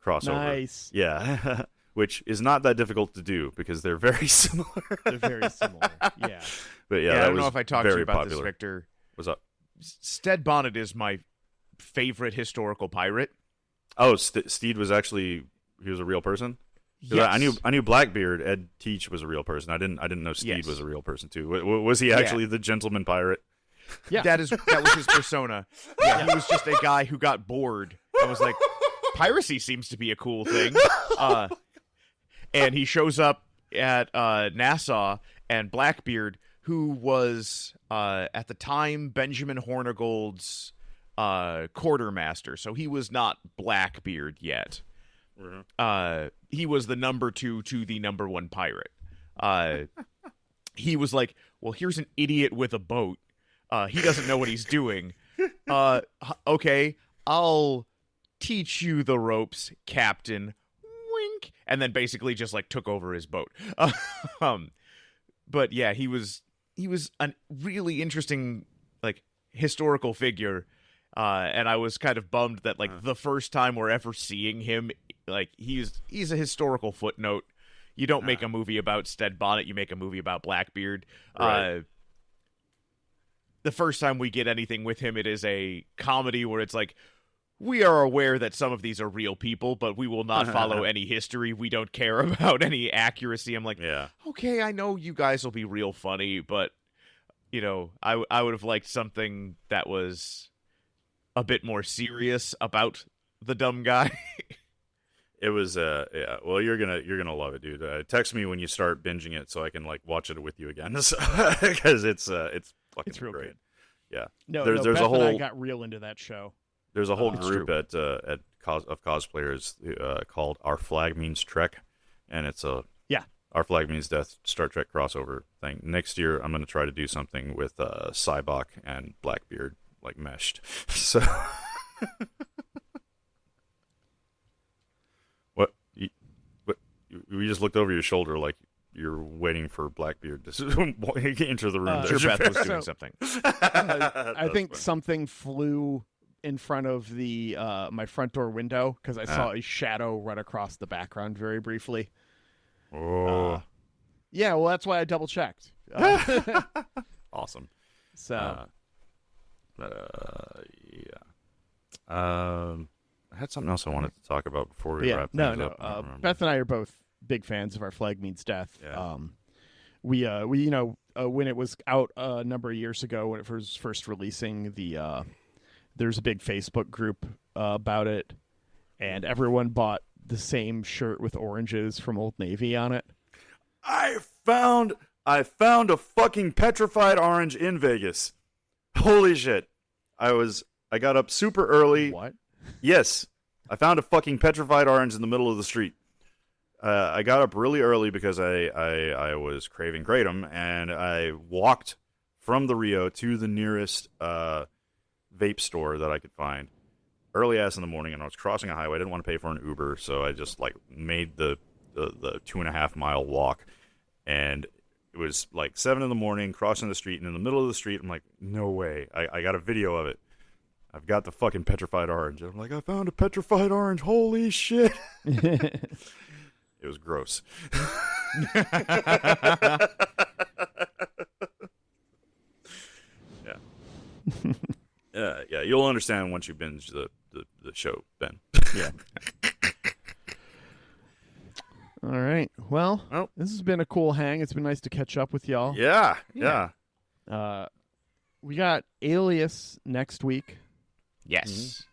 crossover. Nice. Yeah. Which is not that difficult to do because they're very similar. They're very similar. Yeah. But I that don't was know if I talked to you very about popular. this, Victor. What's up? Stead Bonnet is my favorite historical pirate. Oh, Steed was actually he was a real person. 'Cause Yes. I knew Blackbeard. Ed Teach was a real person. I didn't know Steed Yes. was a real person too. Was he actually the gentleman pirate? Yeah. That was his persona. Yeah, he was just a guy who got bored and was like, piracy seems to be a cool thing. And he shows up at Nassau, and Blackbeard, who was at the time Benjamin Hornigold's quartermaster, so he was not Blackbeard yet. He was the number 2 to the number 1 pirate. He was like, well, here's an idiot with a boat. He doesn't know what he's doing. Okay, I'll teach you the ropes, Captain. Wink. And then basically just like took over his boat. But yeah, he was a really interesting like historical figure. And I was kind of bummed that like the first time we're ever seeing him, like he's a historical footnote. You don't make a movie about Stead Bonnet, you make a movie about Blackbeard. Right. The first time we get anything with him, it is a comedy where it's like, we are aware that some of these are real people, but we will not follow any history. We don't care about any accuracy. I'm like, okay, I know you guys will be real funny, but, you know, I would have liked something that was a bit more serious about the dumb guy. It was yeah. Well, you're gonna love it, dude. Text me when you start binging it so I can like watch it with you again, because it's fucking real great. good. Yeah. No, there's Beth a whole and I got real into that show. there's a whole That's group of cosplayers called Our Flag Means Trek, and it's a Our Flag Means Death Star Trek crossover thing. Next year, I'm gonna try to do something with Cybok and Blackbeard like meshed. So. We just looked over your shoulder like you're waiting for Blackbeard to enter the room. Sure, Beth was doing something. I think something flew in front of the my front door window because I saw a shadow run across the background very briefly. Oh, yeah. Well, that's why I double checked. awesome. So, yeah. I had something else I wanted to talk about before we wrap things up. I don't remember. Beth and I are both big fans of Our Flag Means Death. Yeah. We you know when it was out a number of years ago when it was first releasing, there's a big Facebook group about it, and everyone bought the same shirt with oranges from Old Navy on it. I found a fucking petrified orange in Vegas. Holy shit! I got up super early. What? Yes, I found a fucking petrified orange in the middle of the street. I got up really early because I was craving kratom, and I walked from the Rio to the nearest vape store that I could find early ass in the morning, and I was crossing a highway. I didn't want to pay for an Uber, so I just like made the 2.5 mile walk, and it was like 7 in the morning, crossing the street, and in the middle of the street, I'm like, no way. I got a video of it. I've got the fucking petrified orange. I'm like, I found a petrified orange. Holy shit. It was gross. Yeah. Yeah, you'll understand once you binge the show, Ben. Yeah. All right. Well, this has been a cool hang. It's been nice to catch up with y'all. Yeah. We got Alias next week. Yes.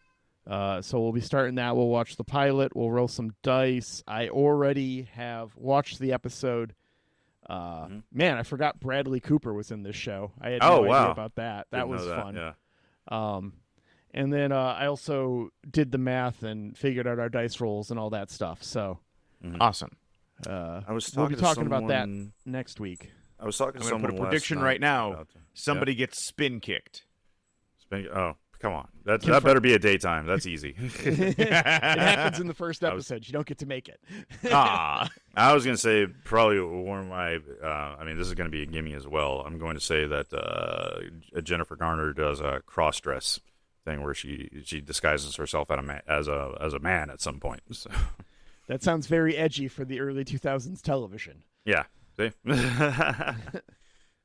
So we'll be starting that. We'll watch the pilot. We'll roll some dice. I already have watched the episode. Man, I forgot Bradley Cooper was in this show. I had no idea about that. That was fun. Yeah. And then I also did the math and figured out our dice rolls and all that stuff. So awesome. We'll be talking about that next week. I was talking to someone put a prediction right now. Somebody gets spin kicked. Oh, come on. That better be a daytime. That's easy. It happens in the first episode. You don't get to make it. Ah. I was going to say probably one of my, this is going to be a gimme as well. I'm going to say that Jennifer Garner does a cross-dress thing where she disguises herself as a man at some point. So. That sounds very edgy for the early 2000s television. Yeah. See?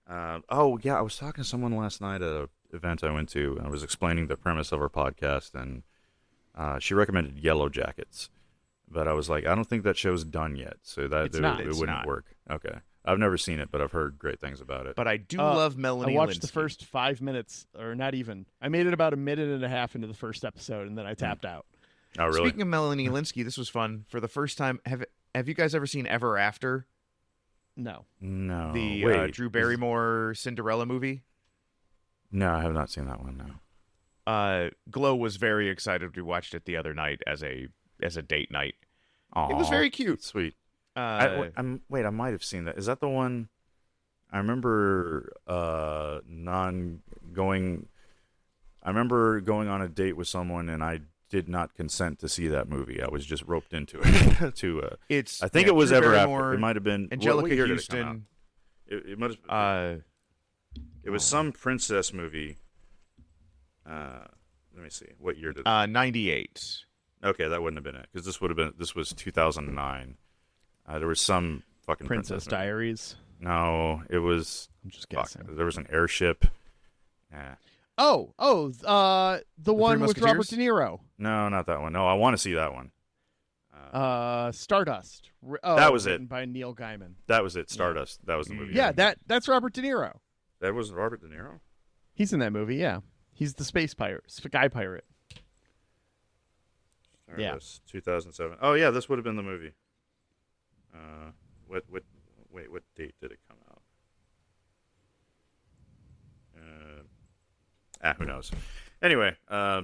I was talking to someone last night at an event I went to, and I was explaining the premise of our podcast, and she recommended Yellow Jackets. But I was like, I don't think that show's done yet, so that it wouldn't work. Okay. I've never seen it, but I've heard great things about it. But I do love Melanie I watched Linsky. the first 5 minutes, or not even. I made it about a minute and a half into the first episode, and then I tapped out. Oh, really? Speaking of Melanie Linsky, this was fun. For the first time, have you guys ever seen Ever After? No. No. The Wait, Drew Barrymore Cinderella movie? No, I have not seen that one. No. Glow was very excited. We watched it the other night as a date night. Aww, It was very cute. sweet. Uh, I might have seen that. Is that the one? I remember going. I remember going on a date with someone, and I did not consent to see that movie. I was just roped into it. it's I think yeah, it was Drew Ever Barrymore, After. It might have been Angelica what year did it come out? Houston. It might have. It was oh. some princess movie. Let me see. What year did? 98. Okay, that wouldn't have been it because this was 2009. There was some fucking Princess movie. Diaries. No, it was. I'm just Fuck, guessing. there was an airship. Yeah. The one with Robert Musketeers? De Niro. No, not that one. No, I want to see that one. Stardust. That was it. Written by Neil Gaiman. That was it. Stardust. That was the movie. Yeah, that's Robert De Niro. That was Robert De Niro. He's in that movie. Yeah, he's the space pirate, sky pirate. Yeah. Stardust, 2007. Oh yeah, this would have been the movie. What date did it come out? Who knows? Anyway, yeah.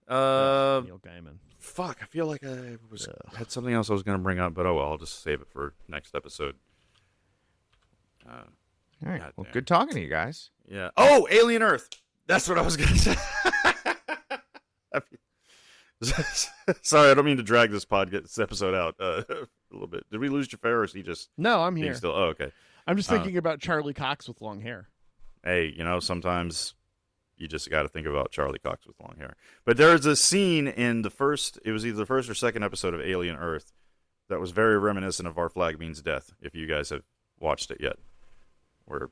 Neil Gaiman. Fuck, I feel like I had something else I was going to bring up, but oh well, I'll just save it for next episode. All right. God Well, damn. good talking to you guys. Yeah. Oh, Alien Earth. That's what I was going to say. Sorry, I don't mean to drag this episode out a little bit. Did we lose Jafar, or is he just No, I'm being here. still? Oh, okay. I'm just thinking about Charlie Cox with long hair. Hey, sometimes you just got to think about Charlie Cox with long hair. But there's a scene in it was either the first or second episode of Alien Earth that was very reminiscent of Our Flag Means Death, if you guys have watched it yet. Where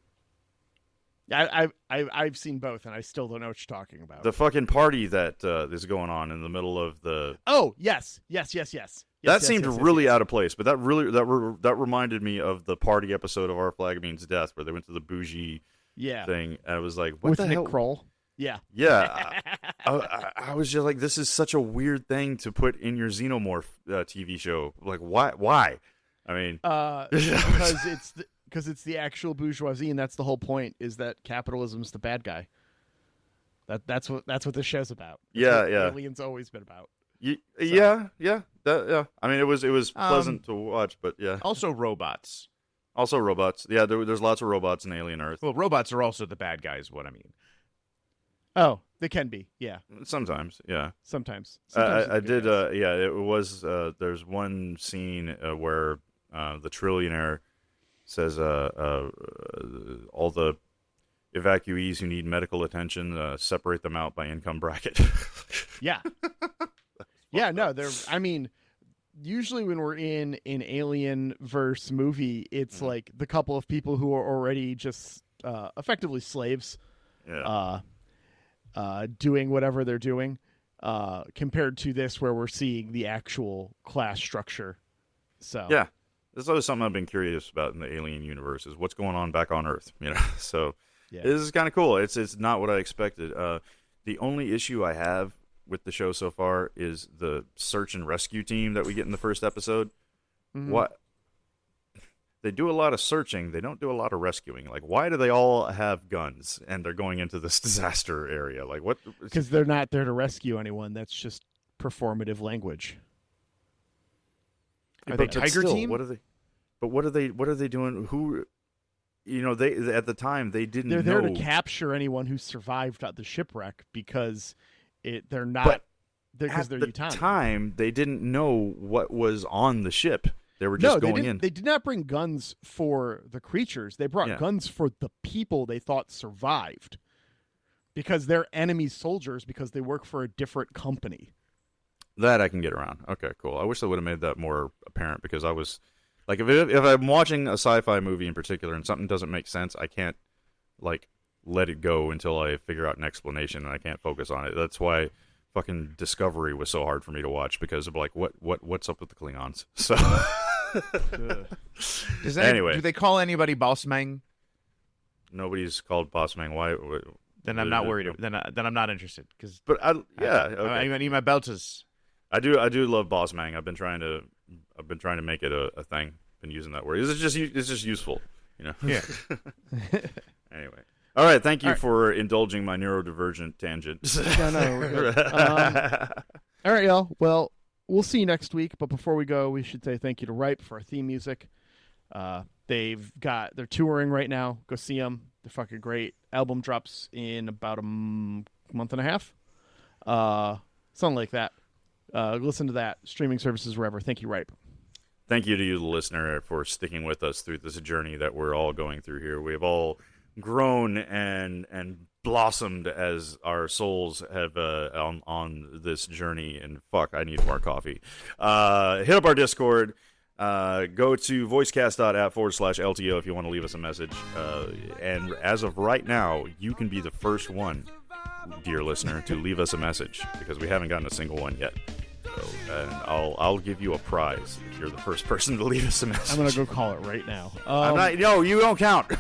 I've seen both, and I still don't know what you're talking about. the fucking party that is going on in the middle of the... Oh, yes. That seemed really out of place, but that reminded me of the party episode of Our Flag Means Death, where they went to the bougie thing. And I was like, what with the Nick hell? Kroll. Yeah. Yeah. I was just like, this is such a weird thing to put in your Xenomorph TV show. Like, why? I mean, because it's the actual bourgeoisie, and that's the whole point, is that capitalism's the bad guy. That's what this show's about. That's what Alien's always been about. Yeah. I mean, it was pleasant to watch, but yeah. Also, robots. Also, robots. Yeah, there's lots of robots in Alien Earth. Well, robots are also the bad guys, what I mean. Oh, they can be. Yeah. Sometimes, yeah. Sometimes I did. Yeah, it was. There's one scene where the trillionaire says, "All the evacuees who need medical attention, separate them out by income bracket." Yeah. Yeah. No, I mean, usually when we're in an Alien verse movie, it's like the couple of people who are already just effectively slaves. Yeah. Doing whatever they're doing, compared to this where we're seeing the actual class structure. So Yeah, this is always something I've been curious about in the Alien universe, is what's going on back on Earth. So yeah. this is kind of cool. It's not what I expected. The only issue I have with the show so far is the search and rescue team that we get in the first episode. Mhm. What? They do a lot of searching. They don't do a lot of rescuing. Like, why do they all have guns and they're going into this disaster area? Like, what? Because they're not there to rescue anyone. That's just performative language. Are they Tiger still, Team? What are they? But what are they doing? Who? They at the time they didn't. They're there know. to capture anyone who survived the shipwreck because they're not. Because they're at the Utani. time they didn't know what was on the ship. They were just going in. They did not bring guns for the creatures. They brought guns for the people they thought survived. Because they're enemy soldiers because they work for a different company. That I can get around. Okay, cool. I wish they would have made that more apparent, because I was like, if I'm watching a sci-fi movie in particular and something doesn't make sense, I can't like let it go until I figure out an explanation, and I can't focus on it. That's why fucking Discovery was so hard for me to watch, because of like what's up with the Klingons. So Anyway. Do they call anybody Boss Mang? Nobody's called Boss Man. Why? Then I'm not worried. Then I'm not interested. Cause But okay. I need my belters. I do love Boss Mang. I've been trying to make it a thing. Been using that word. It's just useful, you know. Yeah. Anyway. All right. Thank you for indulging my neurodivergent tangent. No, we're good. All right, y'all. Well, we'll see you next week. But before we go, we should say thank you to Ripe for our theme music. They're touring right now. Go see them. They're fucking great. Album drops in about a month and a half. Something like that. Listen to that. Streaming services wherever. Thank you, Ripe. Thank you to you, the listener, for sticking with us through this journey that we're all going through here. We have all grown and blossomed as our souls have on this journey. And fuck, I need more coffee. Hit up our Discord. Go to voicecast.app/LTO if you want to leave us a message. And as of right now, you can be the first one, dear listener, to leave us a message because we haven't gotten a single one yet. So, and I'll give you a prize if you're the first person to leave us a message. I'm gonna go call it right now. No, you don't count.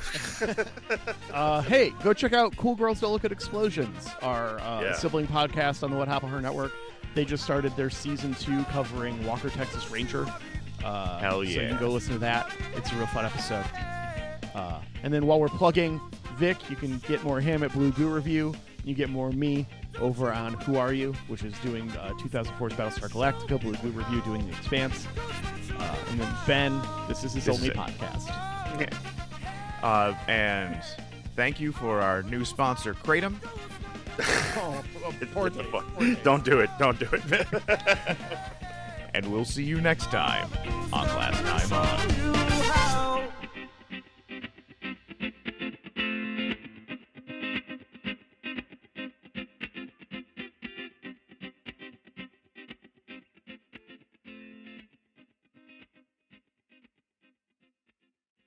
Hey, go check out Cool Girls Don't Look at Explosions, our sibling podcast on the What Happened to Her Network. They just started their season 2 covering Walker, Texas Ranger. Hell yeah. So you can go listen to that. It's a real fun episode. And then while we're plugging Vic, you can get more of him at Blue Goo Review. You get more of me over on Who Are You, which is doing 2004's Battlestar Galactica. Blue Goo Review doing The Expanse. And then Ben, this is his only podcast. Yeah. And thank you for our new sponsor, Kratom. Don't do it. Don't do it. And we'll see you next time on Last Time On.